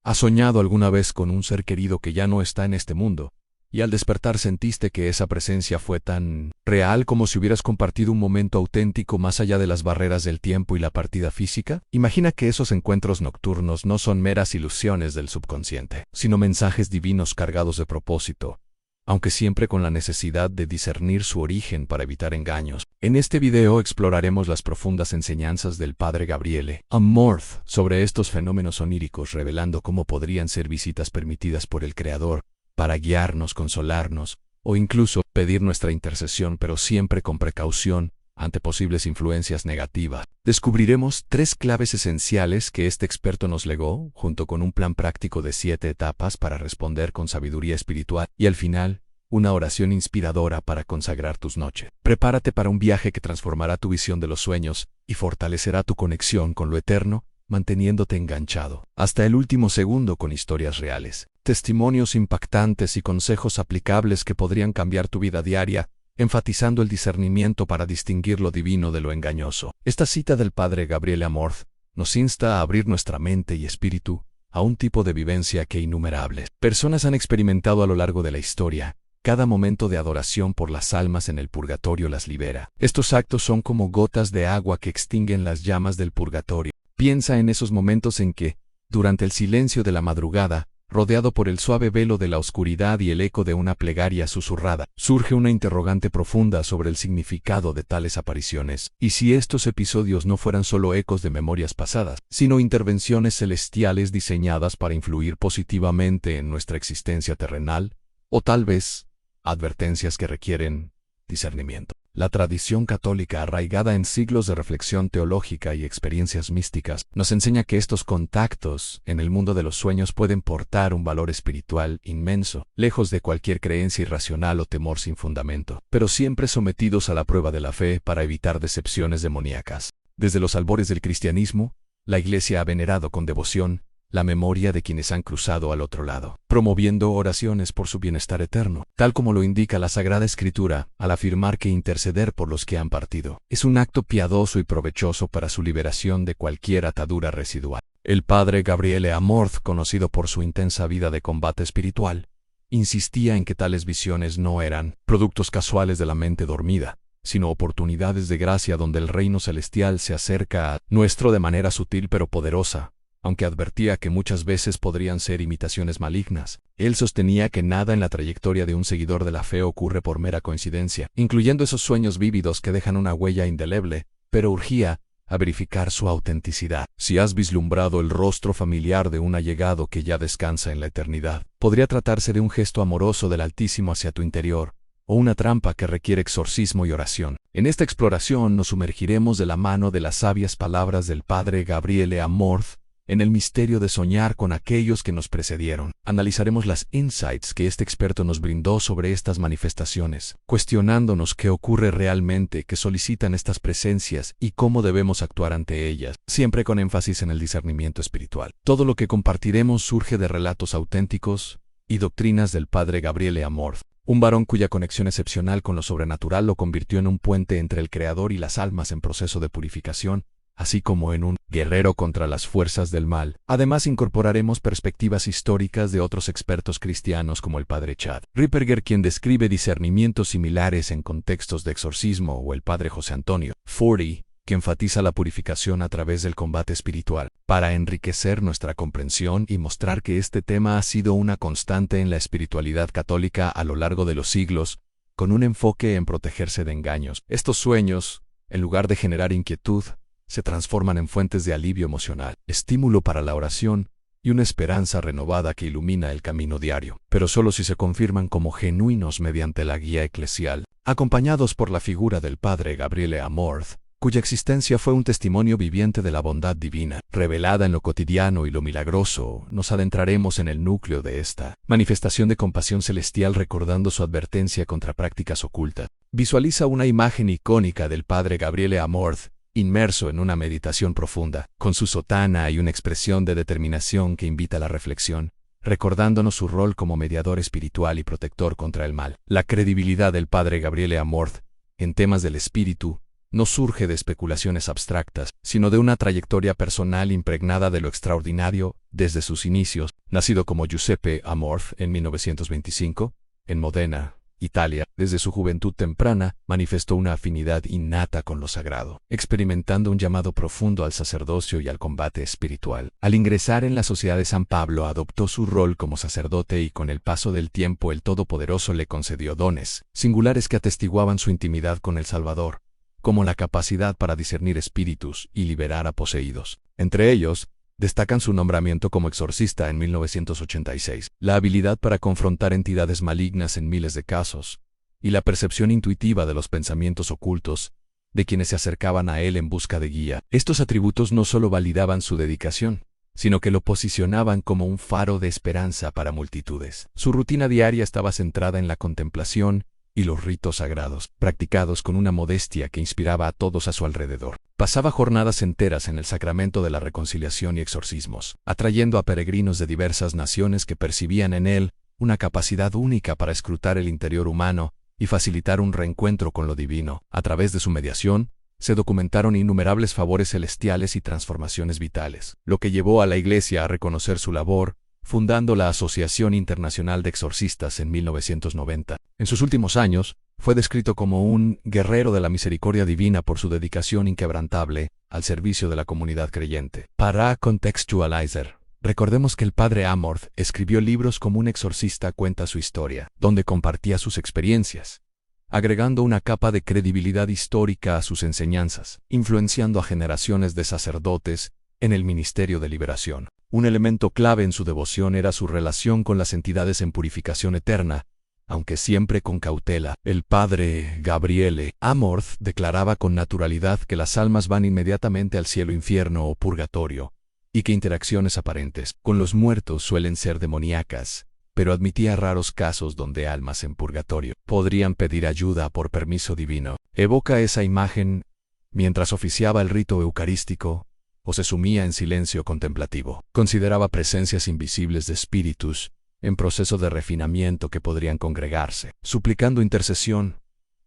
¿Has soñado alguna vez con un ser querido que ya no está en este mundo? Y al despertar sentiste que esa presencia fue tan real como si hubieras compartido un momento auténtico más allá de las barreras del tiempo y la partida física. Imagina que esos encuentros nocturnos no son meras ilusiones del subconsciente, sino mensajes divinos cargados de propósito, aunque siempre con la necesidad de discernir su origen para evitar engaños. En este video exploraremos las profundas enseñanzas del Padre Gabriele Amorth sobre estos fenómenos oníricos, revelando cómo podrían ser visitas permitidas por el Creador para guiarnos, consolarnos o incluso pedir nuestra intercesión, pero siempre con precaución ante posibles influencias negativas. Descubriremos 3 claves esenciales que este experto nos legó, junto con un plan práctico de 7 etapas para responder con sabiduría espiritual, y al final, una oración inspiradora para consagrar tus noches. Prepárate para un viaje que transformará tu visión de los sueños y fortalecerá tu conexión con lo eterno, manteniéndote enganchado hasta el último segundo con historias reales, testimonios impactantes y consejos aplicables que podrían cambiar tu vida diaria, enfatizando el discernimiento para distinguir lo divino de lo engañoso. Esta cita del Padre Gabriele Amorth nos insta a abrir nuestra mente y espíritu a un tipo de vivencia que innumerables personas han experimentado a lo largo de la historia. Cada momento de adoración por las almas en el purgatorio las libera. Estos actos son como gotas de agua que extinguen las llamas del purgatorio. Piensa en esos momentos en que, durante el silencio de la madrugada, rodeado por el suave velo de la oscuridad y el eco de una plegaria susurrada, surge una interrogante profunda sobre el significado de tales apariciones. ¿Y si estos episodios no fueran solo ecos de memorias pasadas, sino intervenciones celestiales diseñadas para influir positivamente en nuestra existencia terrenal? O tal vez, advertencias que requieren discernimiento. La tradición católica, arraigada en siglos de reflexión teológica y experiencias místicas, nos enseña que estos contactos en el mundo de los sueños pueden portar un valor espiritual inmenso, lejos de cualquier creencia irracional o temor sin fundamento, pero siempre sometidos a la prueba de la fe para evitar decepciones demoníacas. Desde los albores del cristianismo, la Iglesia ha venerado con devoción la memoria de quienes han cruzado al otro lado, promoviendo oraciones por su bienestar eterno, tal como lo indica la Sagrada Escritura, al afirmar que interceder por los que han partido es un acto piadoso y provechoso para su liberación de cualquier atadura residual. El Padre Gabriele Amorth, conocido por su intensa vida de combate espiritual, insistía en que tales visiones no eran productos casuales de la mente dormida, sino oportunidades de gracia donde el reino celestial se acerca a nuestro de manera sutil pero poderosa. Aunque advertía que muchas veces podrían ser imitaciones malignas, él sostenía que nada en la trayectoria de un seguidor de la fe ocurre por mera coincidencia, incluyendo esos sueños vívidos que dejan una huella indeleble, pero urgía a verificar su autenticidad. Si has vislumbrado el rostro familiar de un allegado que ya descansa en la eternidad, podría tratarse de un gesto amoroso del Altísimo hacia tu interior, o una trampa que requiere exorcismo y oración. En esta exploración nos sumergiremos de la mano de las sabias palabras del Padre Gabriele Amorth, en el misterio de soñar con aquellos que nos precedieron. Analizaremos las insights que este experto nos brindó sobre estas manifestaciones, cuestionándonos qué ocurre realmente, qué solicitan estas presencias y cómo debemos actuar ante ellas, siempre con énfasis en el discernimiento espiritual. Todo lo que compartiremos surge de relatos auténticos y doctrinas del Padre Gabriele Amorth, un varón cuya conexión excepcional con lo sobrenatural lo convirtió en un puente entre el Creador y las almas en proceso de purificación, así como en un guerrero contra las fuerzas del mal. Además, incorporaremos perspectivas históricas de otros expertos cristianos como el Padre Chad Ripperger, quien describe discernimientos similares en contextos de exorcismo, o el Padre José Antonio Forti, que enfatiza la purificación a través del combate espiritual, para enriquecer nuestra comprensión y mostrar que este tema ha sido una constante en la espiritualidad católica a lo largo de los siglos, con un enfoque en protegerse de engaños. Estos sueños, en lugar de generar inquietud, se transforman en fuentes de alivio emocional, estímulo para la oración y una esperanza renovada que ilumina el camino diario, pero solo si se confirman como genuinos mediante la guía eclesial, acompañados por la figura del Padre Gabriele Amorth, cuya existencia fue un testimonio viviente de la bondad divina, revelada en lo cotidiano y lo milagroso. Nos adentraremos en el núcleo de esta manifestación de compasión celestial, recordando su advertencia contra prácticas ocultas. Visualiza una imagen icónica del Padre Gabriele Amorth, inmerso en una meditación profunda, con su sotana y una expresión de determinación que invita a la reflexión, recordándonos su rol como mediador espiritual y protector contra el mal. La credibilidad del Padre Gabriele Amorth en temas del espíritu no surge de especulaciones abstractas, sino de una trayectoria personal impregnada de lo extraordinario desde sus inicios. Nacido como Giuseppe Amorth en 1925, en Modena, Italia, desde su juventud temprana, manifestó una afinidad innata con lo sagrado, experimentando un llamado profundo al sacerdocio y al combate espiritual. Al ingresar en la Sociedad de San Pablo, adoptó su rol como sacerdote y con el paso del tiempo el Todopoderoso le concedió dones singulares que atestiguaban su intimidad con el Salvador, como la capacidad para discernir espíritus y liberar a poseídos. Entre ellos, destacan su nombramiento como exorcista en 1986, la habilidad para confrontar entidades malignas en miles de casos, y la percepción intuitiva de los pensamientos ocultos de quienes se acercaban a él en busca de guía. Estos atributos no solo validaban su dedicación, sino que lo posicionaban como un faro de esperanza para multitudes. Su rutina diaria estaba centrada en la contemplación y los ritos sagrados, practicados con una modestia que inspiraba a todos a su alrededor. Pasaba jornadas enteras en el sacramento de la reconciliación y exorcismos, atrayendo a peregrinos de diversas naciones que percibían en él una capacidad única para escrutar el interior humano y facilitar un reencuentro con lo divino. A través de su mediación, se documentaron innumerables favores celestiales y transformaciones vitales, lo que llevó a la Iglesia a reconocer su labor, fundando la Asociación Internacional de Exorcistas en 1990. En sus últimos años, fue descrito como un guerrero de la misericordia divina por su dedicación inquebrantable al servicio de la comunidad creyente. Para Contextualizer, recordemos que el padre Amorth escribió libros como un exorcista cuenta su historia, donde compartía sus experiencias, agregando una capa de credibilidad histórica a sus enseñanzas, influenciando a generaciones de sacerdotes en el ministerio de liberación. Un elemento clave en su devoción era su relación con las entidades en purificación eterna, aunque siempre con cautela. El padre Gabriele Amorth declaraba con naturalidad que las almas van inmediatamente al cielo, infierno o purgatorio, y que interacciones aparentes con los muertos suelen ser demoníacas, pero admitía raros casos donde almas en purgatorio podrían pedir ayuda por permiso divino. Evoca esa imagen mientras oficiaba el rito eucarístico o se sumía en silencio contemplativo. Consideraba presencias invisibles de espíritus en proceso de refinamiento que podrían congregarse, suplicando intercesión,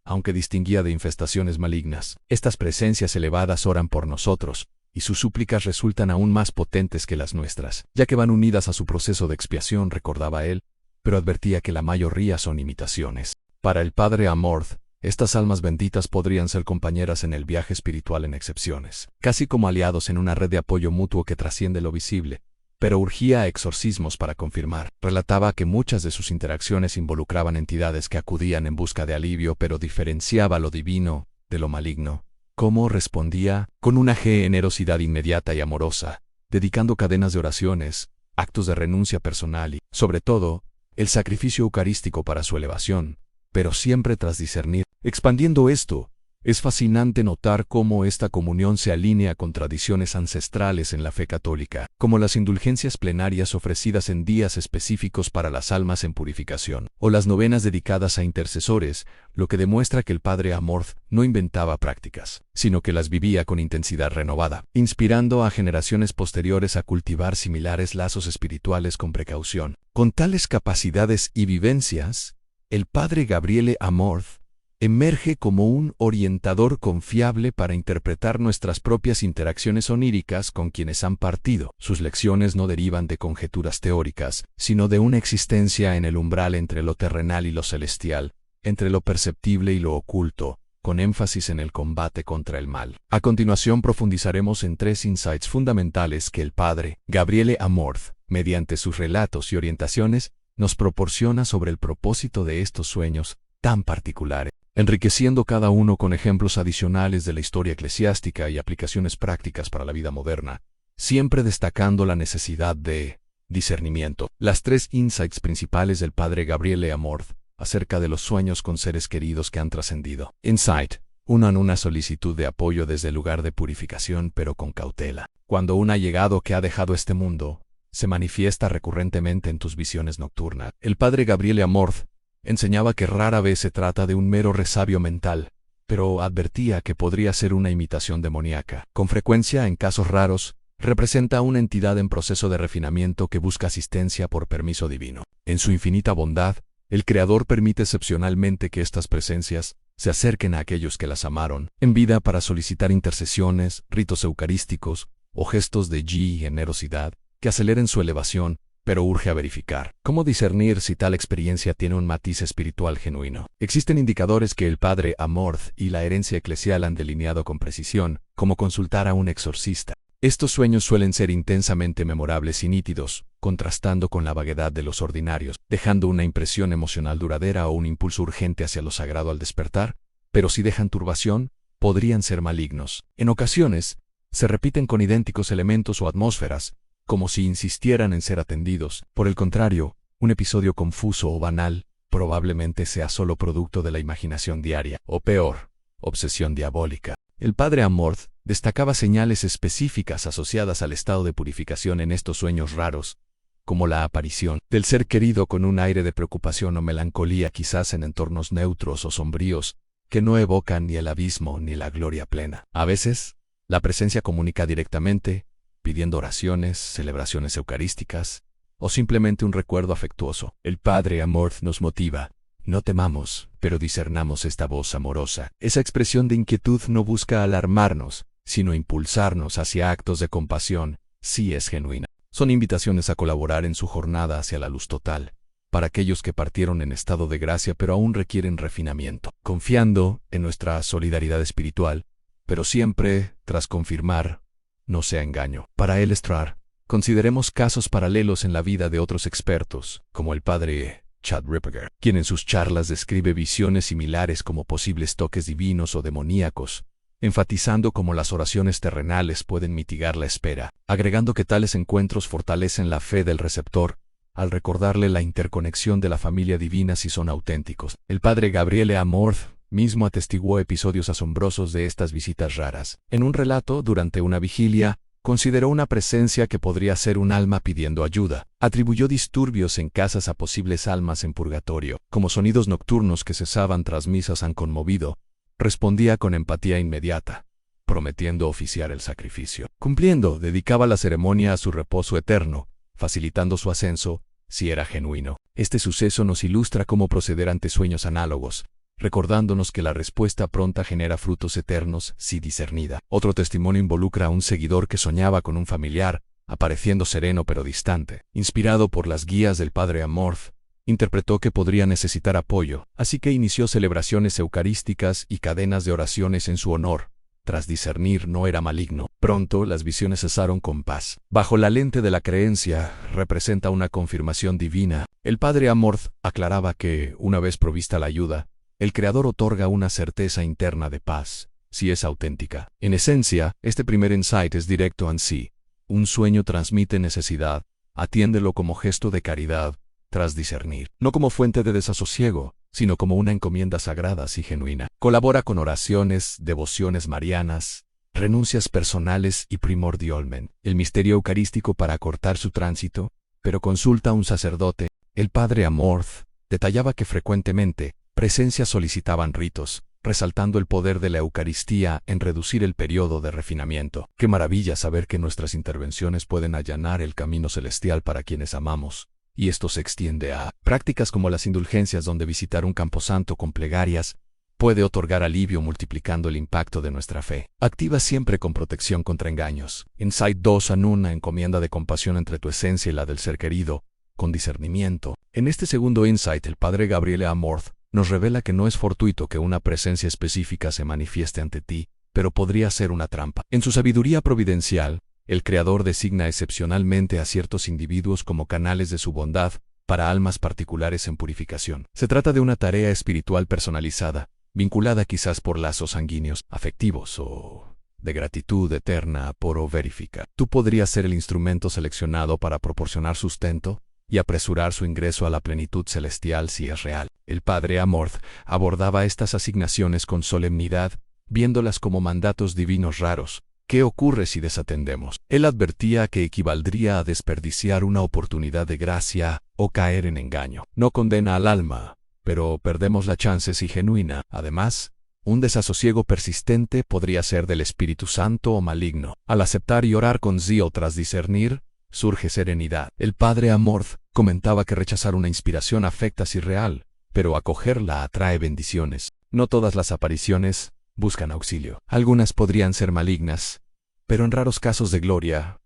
aunque distinguía de infestaciones malignas. Estas presencias elevadas oran por nosotros, y sus súplicas resultan aún más potentes que las nuestras, ya que van unidas a su proceso de expiación, recordaba él, pero advertía que la mayoría son imitaciones. Para el padre Amorth, estas almas benditas podrían ser compañeras en el viaje espiritual en excepciones, casi como aliados en una red de apoyo mutuo que trasciende lo visible, pero urgía a exorcismos para confirmar. Relataba que muchas de sus interacciones involucraban entidades que acudían en busca de alivio, pero diferenciaba lo divino de lo maligno. ¿Cómo respondía? Con una generosidad inmediata y amorosa, dedicando cadenas de oraciones, actos de renuncia personal y, sobre todo, el sacrificio eucarístico para su elevación, pero siempre tras discernir. Expandiendo esto, es fascinante notar cómo esta comunión se alinea con tradiciones ancestrales en la fe católica, como las indulgencias plenarias ofrecidas en días específicos para las almas en purificación, o las novenas dedicadas a intercesores, lo que demuestra que el padre Amorth no inventaba prácticas, sino que las vivía con intensidad renovada, inspirando a generaciones posteriores a cultivar similares lazos espirituales con precaución. Con tales capacidades y vivencias, el padre Gabriele Amorth emerge como un orientador confiable para interpretar nuestras propias interacciones oníricas con quienes han partido. Sus lecciones no derivan de conjeturas teóricas, sino de una existencia en el umbral entre lo terrenal y lo celestial, entre lo perceptible y lo oculto, con énfasis en el combate contra el mal. A continuación profundizaremos en 3 insights fundamentales que el padre Gabriele Amorth, mediante sus relatos y orientaciones, nos proporciona sobre el propósito de estos sueños tan particulares, enriqueciendo cada uno con ejemplos adicionales de la historia eclesiástica y aplicaciones prácticas para la vida moderna, siempre destacando la necesidad de discernimiento. Las 3 insights principales del padre Gabriele Amorth acerca de los sueños con seres queridos que han trascendido. Insight 1. Una solicitud de apoyo desde el lugar de purificación, pero con cautela. Cuando un allegado que ha dejado este mundo se manifiesta recurrentemente en tus visiones nocturnas. El padre Gabriele Amorth enseñaba que rara vez se trata de un mero resabio mental, pero advertía que podría ser una imitación demoníaca. Con frecuencia, en casos raros, representa una entidad en proceso de refinamiento que busca asistencia por permiso divino. En su infinita bondad, el Creador permite excepcionalmente que estas presencias se acerquen a aquellos que las amaron en vida para solicitar intercesiones, ritos eucarísticos o gestos de generosidad que aceleren su elevación pero urge a verificar. ¿Cómo discernir si tal experiencia tiene un matiz espiritual genuino? Existen indicadores que el padre Amorth y la herencia eclesial han delineado con precisión, como consultar a un exorcista. Estos sueños suelen ser intensamente memorables y nítidos, contrastando con la vaguedad de los ordinarios, dejando una impresión emocional duradera o un impulso urgente hacia lo sagrado al despertar, pero si dejan turbación, podrían ser malignos. En ocasiones, se repiten con idénticos elementos o atmósferas, como si insistieran en ser atendidos. Por el contrario, un episodio confuso o banal probablemente sea solo producto de la imaginación diaria, o peor, obsesión diabólica. El padre Amorth destacaba señales específicas asociadas al estado de purificación en estos sueños raros, como la aparición del ser querido con un aire de preocupación o melancolía, quizás en entornos neutros o sombríos, que no evocan ni el abismo ni la gloria plena. A veces, la presencia comunica directamente, pidiendo oraciones, celebraciones eucarísticas, o simplemente un recuerdo afectuoso. El padre Amorth nos motiva. No temamos, pero discernamos esta voz amorosa. Esa expresión de inquietud no busca alarmarnos, sino impulsarnos hacia actos de compasión, si es genuina. Son invitaciones a colaborar en su jornada hacia la luz total, para aquellos que partieron en estado de gracia pero aún requieren refinamiento, confiando en nuestra solidaridad espiritual, pero siempre, tras confirmar, no sea engaño. Para ilustrar, consideremos casos paralelos en la vida de otros expertos, como el padre Chad Ripperger, quien en sus charlas describe visiones similares como posibles toques divinos o demoníacos, enfatizando cómo las oraciones terrenales pueden mitigar la espera, agregando que tales encuentros fortalecen la fe del receptor, al recordarle la interconexión de la familia divina si son auténticos. El padre Gabriele Amorth mismo atestiguó episodios asombrosos de estas visitas raras. En un relato, durante una vigilia, consideró una presencia que podría ser un alma pidiendo ayuda. Atribuyó disturbios en casas a posibles almas en purgatorio, como sonidos nocturnos que cesaban tras misas han conmovido. Respondía con empatía inmediata, prometiendo oficiar el sacrificio. Cumpliendo, dedicaba la ceremonia a su reposo eterno, facilitando su ascenso, si era genuino. Este suceso nos ilustra cómo proceder ante sueños análogos, recordándonos que la respuesta pronta genera frutos eternos si discernida. Otro testimonio involucra a un seguidor que soñaba con un familiar, apareciendo sereno pero distante. Inspirado por las guías del padre Amorth, interpretó que podría necesitar apoyo, así que inició celebraciones eucarísticas y cadenas de oraciones en su honor. Tras discernir no era maligno, pronto las visiones cesaron con paz. Bajo la lente de la creencia, representa una confirmación divina. El padre Amorth aclaraba que, una vez provista la ayuda, el Creador otorga una certeza interna de paz, si es auténtica. En esencia, este primer insight es directo en sí. Un sueño transmite necesidad, atiéndelo como gesto de caridad, tras discernir. No como fuente de desasosiego, sino como una encomienda sagrada y genuina. Colabora con oraciones, devociones marianas, renuncias personales y primordialmente el misterio eucarístico para acortar su tránsito, pero consulta a un sacerdote. El padre Amorth detallaba que frecuentemente, presencias solicitaban ritos, resaltando el poder de la Eucaristía en reducir el periodo de refinamiento. Qué maravilla saber que nuestras intervenciones pueden allanar el camino celestial para quienes amamos, y esto se extiende a prácticas como las indulgencias, donde visitar un camposanto con plegarias puede otorgar alivio multiplicando el impacto de nuestra fe. Activa siempre con protección contra engaños. Insight 2 en una encomienda de compasión entre tu esencia y la del ser querido, con discernimiento. En este segundo insight, el padre Gabriele Amorth nos revela que no es fortuito que una presencia específica se manifieste ante ti, pero podría ser una trampa. En su sabiduría providencial, el Creador designa excepcionalmente a ciertos individuos como canales de su bondad para almas particulares en purificación. Se trata de una tarea espiritual personalizada, vinculada quizás por lazos sanguíneos, afectivos o de gratitud eterna por o verifica. Tú podrías ser el instrumento seleccionado para proporcionar sustento y apresurar su ingreso a la plenitud celestial si es real. El padre Amorth abordaba estas asignaciones con solemnidad, viéndolas como mandatos divinos raros. ¿Qué ocurre si desatendemos? Él advertía que equivaldría a desperdiciar una oportunidad de gracia o caer en engaño. No condena al alma, pero perdemos la chance si genuina. Además, un desasosiego persistente podría ser del Espíritu Santo o maligno. Al aceptar y orar con zío tras discernir, surge serenidad. El padre Amorth comentaba que rechazar una inspiración afecta si real, pero acogerla atrae bendiciones. No todas las apariciones buscan auxilio. Algunas podrían ser malignas, pero en raros casos de gloria,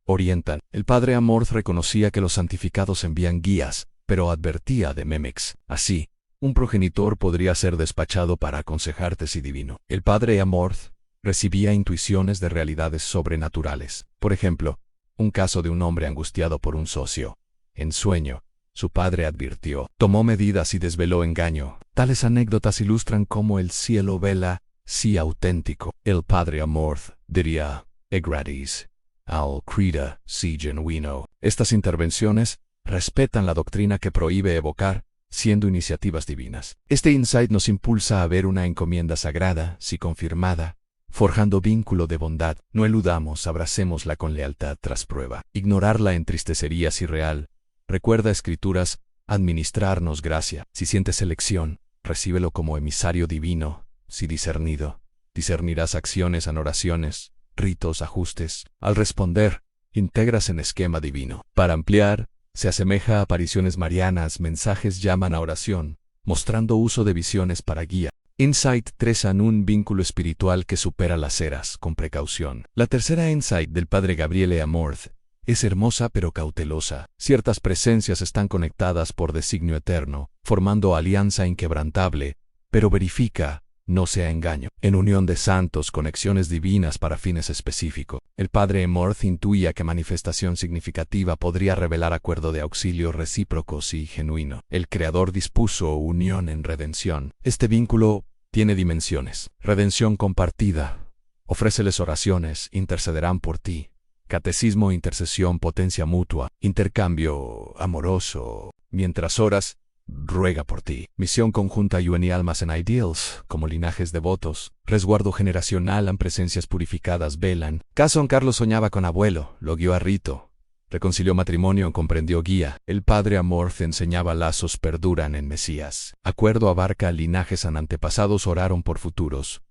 orientan. El padre Amorth reconocía que los santificados envían guías, pero advertía de Memex. Así, un progenitor podría ser despachado para aconsejarte si divino. El padre Amorth recibía intuiciones de realidades sobrenaturales. Por ejemplo, un caso de un hombre angustiado por un socio. En sueño, su padre advirtió, tomó medidas y desveló engaño. Tales anécdotas ilustran cómo el cielo vela, sí auténtico. El padre Amorth diría, e gratis, al creda, si genuino. Estas intervenciones respetan la doctrina que prohíbe evocar, siendo iniciativas divinas. Este insight nos impulsa a ver una encomienda sagrada, si confirmada, forjando vínculo de bondad. No eludamos, abracémosla con lealtad tras prueba. Ignorarla entristecería si real. Recuerda Escrituras, administrarnos gracia. Si sientes elección, recíbelo como emisario divino. Si discernido, discernirás acciones en oraciones, ritos, ajustes. Al responder, integras en esquema divino. Para ampliar, se asemeja a apariciones marianas, mensajes llaman a oración, mostrando uso de visiones para guía. Insight 3 en un vínculo espiritual que supera las eras, con precaución. La tercera insight del padre Gabriele Amorth es hermosa pero cautelosa. Ciertas presencias están conectadas por designio eterno, formando alianza inquebrantable, pero verifica, no sea engaño. En unión de santos, conexiones divinas para fines específicos. El padre Amorth intuía que manifestación significativa podría revelar acuerdo de auxilio recíprocos y genuino. El Creador dispuso unión en redención. Este vínculo tiene dimensiones. Redención compartida. Ofréceles oraciones, intercederán por ti. Catecismo, intercesión, potencia mutua. Intercambio amoroso. Mientras oras, ruega por ti. Misión conjunta y almas en ideals, como linajes devotos. Resguardo generacional en presencias purificadas velan. Caso Carlos soñaba con abuelo, lo guió a rito. Reconcilió matrimonio, comprendió guía. El padre Amorth enseñaba lazos perduran en Mesías. Acuerdo abarca linajes en antepasados oraron por futuros.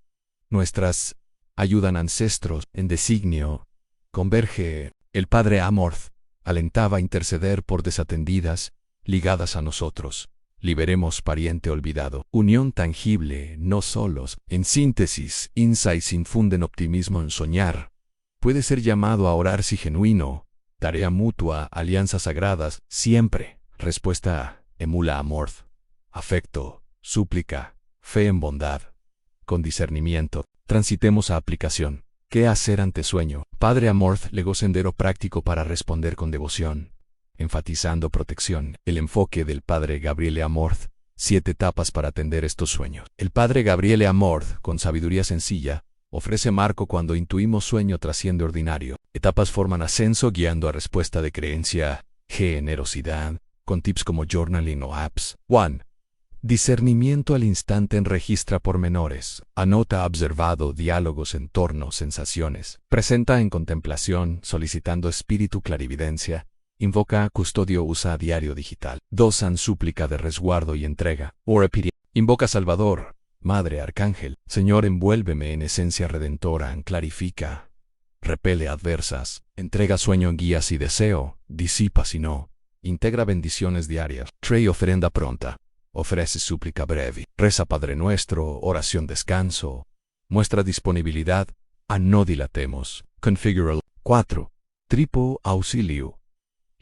Nuestras ayudan ancestros en designio. Converge. El padre Amorth alentaba a interceder por desatendidas, ligadas a nosotros. Liberemos pariente olvidado. Unión tangible, no solos. En síntesis, insights infunden optimismo en soñar. Puede ser llamado a orar si genuino. Tarea mutua, alianzas sagradas, siempre. Respuesta A. Emula Amorth. Afecto, súplica, fe en bondad. Con discernimiento, transitemos a aplicación. ¿Qué hacer ante sueño? Padre Amorth legó sendero práctico para responder con devoción. Enfatizando protección, el enfoque del padre Gabriele Amorth, 7 etapas para atender estos sueños. El padre Gabriele Amorth, con sabiduría sencilla, ofrece marco cuando intuimos sueño trasciende ordinario. Etapas forman ascenso guiando a respuesta de creencia, generosidad, con tips como journaling o apps. 1. Discernimiento al instante en registra pormenores. Anota observado, diálogos, entornos, sensaciones. Presenta en contemplación, solicitando espíritu clarividencia. Invoca a custodio, usa a diario digital. 2. San súplica de resguardo y entrega. Invoca Salvador, Madre, Arcángel. Señor, envuélveme en esencia redentora, clarifica. Repele adversas. Entrega sueño en guías y deseo. Disipa si no. Integra bendiciones diarias. 3. Ofrenda pronta. Ofrece súplica breve. Reza Padre Nuestro, oración descanso. Muestra disponibilidad. A no dilatemos. Configure. 4. Tripo auxilio.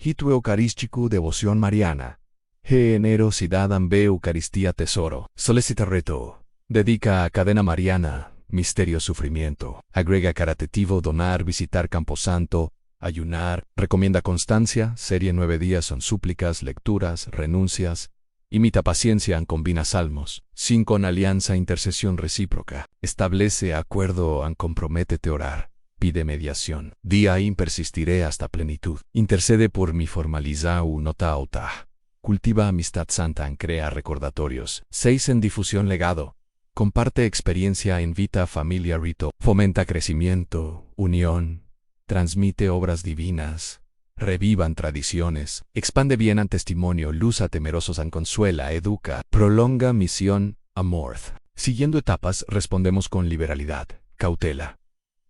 Hitu eucarístico devoción mariana. Generosidad ambe Eucaristía tesoro. Solicita reto. Dedica a cadena mariana. Misterio sufrimiento. Agrega caratetivo donar visitar camposanto. Ayunar. Recomienda constancia. Serie 9 días son súplicas, lecturas, renuncias. Imita paciencia en combina salmos. 5. En alianza intercesión recíproca. Establece acuerdo en comprométete orar. Pide mediación. Día in persistiré hasta plenitud. Intercede por mi formaliza u nota auta. Cultiva amistad santa en crea recordatorios. 6. En difusión legado. Comparte experiencia, invita a familia rito. Fomenta crecimiento, unión. Transmite obras divinas. Revivan tradiciones. Expande bien en testimonio, luz a temerosos en consuela, educa. Prolonga misión, Amorth. Siguiendo etapas, respondemos con liberalidad, cautela.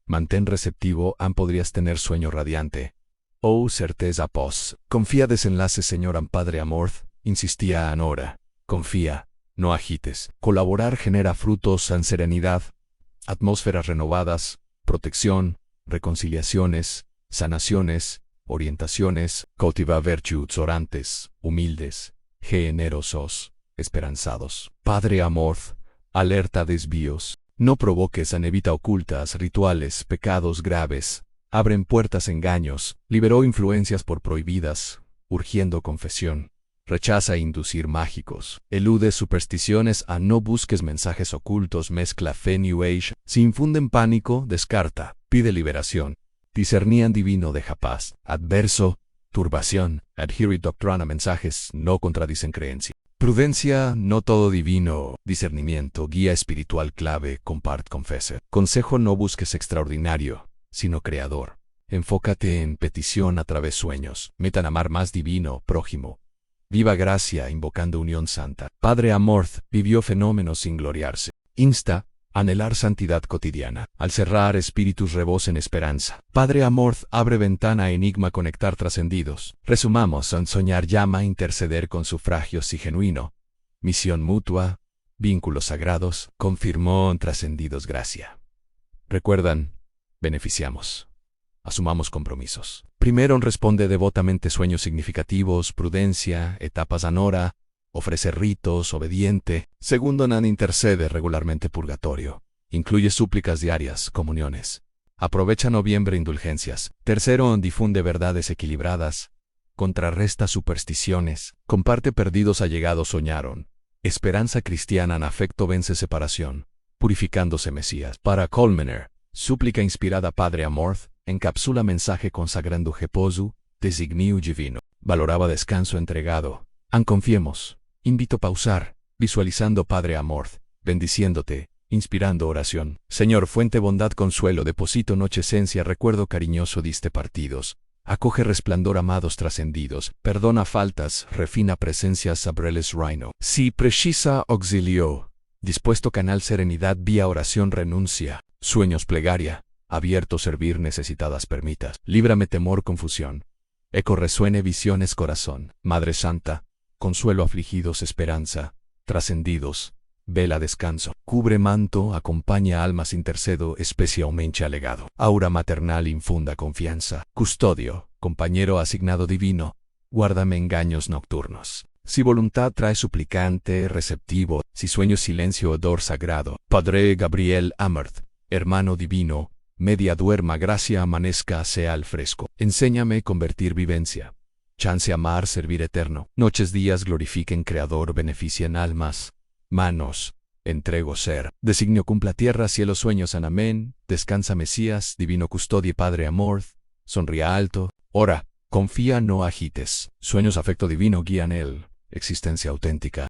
Mantén receptivo, podrías tener sueño radiante. Oh, certeza pos. Confía desenlace, Señor Padre Amorth, insistía Anora. Confía, no agites. Colaborar genera frutos en serenidad, atmósferas renovadas, protección, reconciliaciones, sanaciones, orientaciones, cultiva virtudes orantes, humildes, generosos, esperanzados. Padre Amorth, alerta desvíos. No provoques anevita ocultas, rituales, pecados graves. Abren puertas engaños, liberó influencias por prohibidas, urgiendo confesión. Rechaza inducir mágicos. Elude supersticiones a no busques mensajes ocultos, mezcla fe New Age. Si infunden pánico, descarta, pide liberación. Discernían divino deja paz. Adverso, turbación. Adhere doctrina mensajes no contradicen creencia. Prudencia, no todo divino. Discernimiento, guía espiritual clave, compart confese. Consejo no busques extraordinario, sino creador. Enfócate en petición a través sueños. Metan amar más divino, prójimo. Viva gracia invocando unión santa. Padre Amorth vivió fenómenos sin gloriarse. Insta, anhelar santidad cotidiana. Al cerrar espíritus rebosen esperanza. Padre Amorth abre ventana enigma conectar trascendidos. Resumamos, en soñar llama interceder con sufragios y genuino. Misión mutua, vínculos sagrados, confirmó trascendidos gracia. Recuerdan, beneficiamos. Asumamos compromisos. Primero responde devotamente sueños significativos, prudencia, etapas anora, ofrece ritos, obediente. Segundo, nan intercede regularmente purgatorio. Incluye súplicas diarias, comuniones. Aprovecha noviembre indulgencias. Tercero, difunde verdades equilibradas. Contrarresta supersticiones. Comparte perdidos allegados soñaron. Esperanza cristiana en afecto vence separación. Purificándose Mesías. Para Colmener, súplica inspirada Padre Amorth. Encapsula mensaje consagrando Jeposu, designio divino. Valoraba descanso entregado. Confiemos. Invito a pausar, visualizando Padre Amorth, bendiciéndote, inspirando oración. Señor, fuente bondad consuelo, deposito noche esencia, recuerdo cariñoso diste partidos. Acoge resplandor amados trascendidos, perdona faltas, refina presencias abreles reino. Si precisa auxilio, dispuesto canal serenidad vía oración renuncia, sueños plegaria. Abierto servir necesitadas permitas. Líbrame temor confusión. Eco resuene visiones corazón. Madre Santa, consuelo afligidos esperanza. Trascendidos, vela descanso. Cubre manto, acompaña almas intercedo, especie aumente alegado. Aura maternal infunda confianza. Custodio, compañero asignado divino. Guárdame engaños nocturnos. Si voluntad trae suplicante, receptivo. Si sueño silencio odor sagrado. Padre Gabriel Amorth, hermano divino. Media duerma, gracia amanezca, sea al fresco. Enséñame convertir vivencia. Chance amar, servir eterno. Noches, días glorifiquen Creador, beneficien almas. Manos, entrego ser. Designio cumpla tierra, cielo, sueños, en amén. Descansa Mesías, divino custodie Padre Amorth. Sonría alto. Ora, confía, no agites. Sueños, afecto divino, guían él. Existencia auténtica.